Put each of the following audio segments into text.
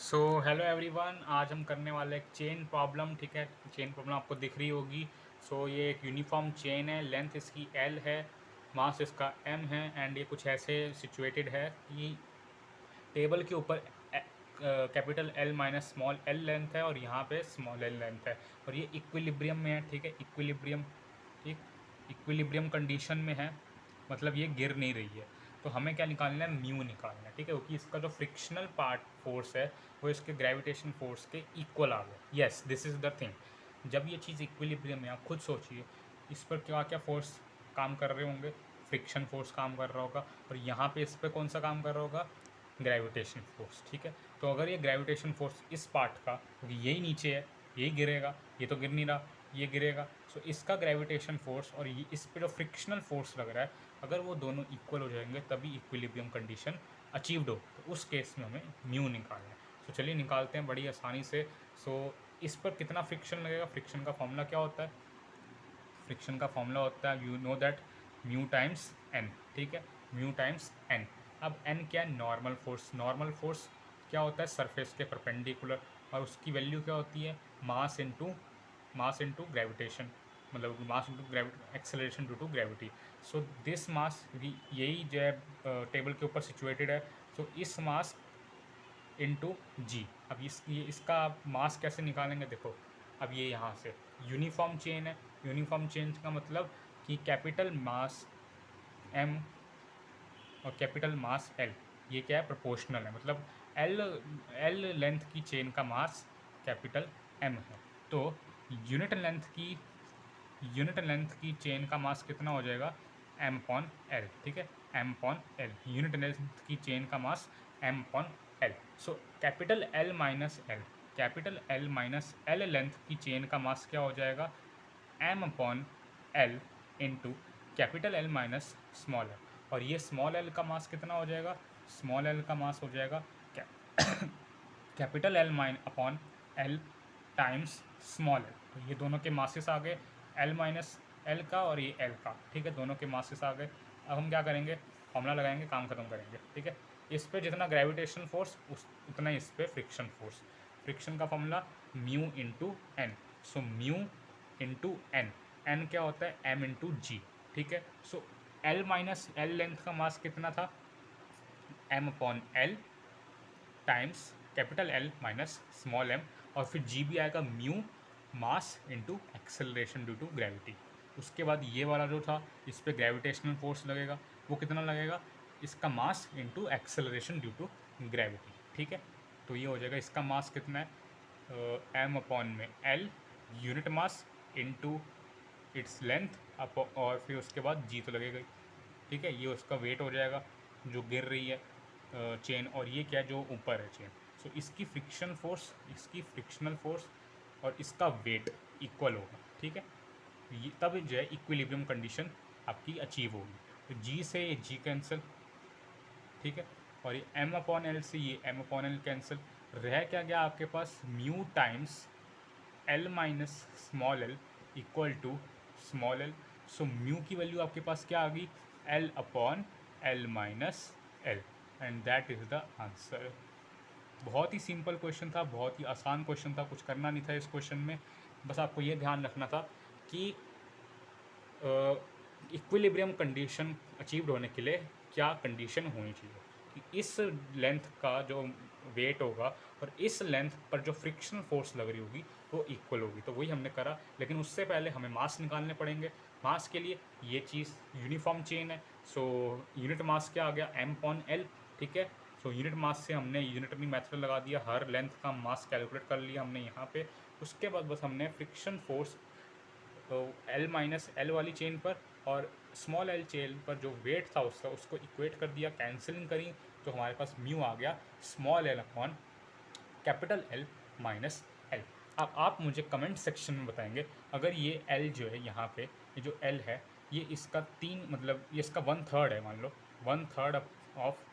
So hello everyone, आज हम करने वाले एक चेन प्रॉब्लम। ठीक है, चेन प्रॉब्लम आपको दिख रही होगी। ये एक यूनिफॉर्म चेन है, लेंथ इसकी एल है, मास इसका एम है एंड ये कुछ ऐसे सिचुएटेड है कि टेबल के ऊपर capital L minus small L length है और यहाँ पे स्मॉल एल लेंथ है और ये इक्विलिब्रियम में है। ठीक है, इक्विलिब्रियम, ठीक, इक्विलिब्रियम कंडीशन में है, मतलब ये गिर नहीं रही है। तो हमें क्या निकालना है, म्यू निकालना है। ठीक है, क्योंकि इसका जो फ्रिक्शनल पार्ट फोर्स है वो इसके ग्रेविटेशन फोर्स के इक्वल आ गया। Yes, this is the thing. जब ये चीज़ इक्विलिब्रियम है, आप खुद सोचिए इस पर क्या क्या फोर्स काम कर रहे होंगे। फ्रिक्शन फोर्स काम कर रहा होगा और यहाँ पे इस पर कौन सा काम कर रहा होगा, ग्रेविटेशन फोर्स। ठीक है, तो अगर ये ग्रेविटेशन फोर्स इस पार्ट का, क्योंकि यही नीचे है, यही गिरेगा, ये तो गिर नहीं रहा, ये गिरेगा। सो इसका ग्रेविटेशन फोर्स और ये इस पर जो फ्रिक्शनल फोर्स लग रहा है, अगर वो दोनों इक्वल हो जाएंगे तभी इक्विलिब्रियम कंडीशन अचीव्ड हो। तो उस केस में हमें म्यू निकालना है। सो चलिए निकालते हैं बड़ी आसानी से। इस पर कितना फ्रिक्शन लगेगा, फ्रिक्शन का फॉर्मूला क्या होता है, फ्रिक्शन का फॉर्मूला होता है, you know that, mu times N. ठीक है, म्यू टाइम्स एन। अब एन क्या है, नॉर्मल फोर्स। नॉर्मल फोर्स क्या होता है, सरफेस के परपेंडिकुलर, और उसकी वैल्यू क्या होती है, मास इनटू ग्रेविटेशन, मतलब mass into acceleration due to gravity. So this mass, यही जो है टेबल के ऊपर सिचुएटेड है। इस मास इंटू जी। अब ये इसका आप मास कैसे निकालेंगे, देखो। अब ये यहाँ से यूनिफॉर्म चेन है, यूनिफॉर्म चेन का मतलब कि कैपिटल मास एम और कैपिटल मास एल, ये क्या है, प्रोपोर्शनल है। मतलब एल एल लेंथ की चेन का मास कैपिटल एम है, तो यूनिट लेंथ की यूनिट लेंथ की चेन का मास कितना हो जाएगा, एम पॉन एल। ठीक है, M upon L, unit length की चेन का mass M upon L. So capital L minus L length की चेन का मास क्या हो जाएगा, M upon L into capital L minus small L. और ये स्मॉल एल का मास कितना हो जाएगा, स्मॉल एल का मास हो जाएगा capital L mine upon L times small L. तो ये दोनों के मासेस आ गए, एल माइनस एल का और ये एल का। ठीक है, दोनों के मासेस आ गए। अब हम क्या करेंगे, फॉर्मूला लगाएंगे, काम खत्म करेंगे। ठीक है, इस पे जितना ग्रेविटेशन फोर्स उतना ही इस पे फ्रिक्शन फोर्स। फ्रिक्शन का formula mu into N. So mu into N, N क्या होता है, एम इंटू जी। ठीक है, so L minus L length का मास कितना था, M upon L times capital L minus small M, और फिर जी भी आएगा mu mass into acceleration due to gravity. उसके बाद ये वाला जो था, इस पर ग्रेविटेशनल फोर्स लगेगा, वो कितना लगेगा, इसका mass into acceleration due to gravity. ठीक है, तो ये हो जाएगा, इसका मास कितना है, एम अपॉन में L unit mass into its length up, और फिर उसके बाद जी तो लगेगा ही। ठीक है, ये उसका वेट हो जाएगा जो गिर रही है चेन, और ये क्या, जो ऊपर है चेन। इसकी फ्रिक्शन फोर्स, इसकी फ्रिक्शनल फोर्स और इसका वेट इक्वल होगा। ठीक है, ये तब जो है इक्विलिब्रियम कंडीशन आपकी अचीव होगी। तो जी से ये जी कैंसिल, ठीक है, और ये एम अपॉन एल से ये एम अपॉन एल कैंसिल, रह क्या गया आपके पास, mu times L minus small L equal to small L. So mu की वैल्यू आपके पास क्या आ गई, L upon L minus L, and that is the answer. बहुत ही सिंपल क्वेश्चन था, बहुत ही आसान क्वेश्चन था, कुछ करना नहीं था इस क्वेश्चन में। बस आपको ये ध्यान रखना था कि इक्विलिब्रियम कंडीशन अचीव्ड होने के लिए क्या कंडीशन होनी चाहिए, कि इस लेंथ का जो वेट होगा और इस लेंथ पर जो फ्रिक्शनल फोर्स लग रही होगी वो इक्वल होगी। तो वही हमने करा, लेकिन उससे पहले हमें मास निकालने पड़ेंगे। मास के लिए ये चीज़ यूनिफॉर्म चेन है, सो यूनिट मास क्या आ गया, एम पॉन एल। ठीक है, सो यूनिट मास से हमने यूनिटरी मेथड लगा दिया, हर लेंथ का मास कैलकुलेट कर लिया हमने यहाँ पे। उसके बाद बस हमने friction force L minus L वाली चेन पर और स्मॉल एल चेन पर जो वेट था उसका, उसको इक्वेट कर दिया, कैंसिलिंग करी, तो हमारे पास म्यू आ गया small L upon capital L minus L. अब आप मुझे कमेंट सेक्शन में बताएंगे, अगर ये एल जो है यहाँ पे, ये जो एल है, ये इसका तीन, मतलब ये इसका वन थर्ड है, मान लो one third of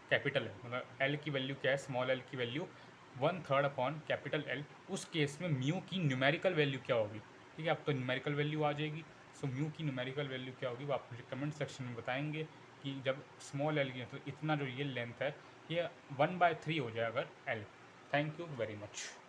capital L, मतलब एल की वैल्यू क्या है, स्मॉल एल की value one third upon capital L. उस केस में म्यू की न्यूमेरिकल वैल्यू क्या होगी। ठीक है, अब तो न्यूमेरिकल वैल्यू आ जाएगी। सो म्यू की न्यूमेरिकल वैल्यू क्या होगी वो आप मुझे कमेंट सेक्शन में बताएंगे, कि जब स्मॉल एल की, मतलब इतना जो ये लेंथ है, ये 1/3 हो जाए अगर L, thank you very much.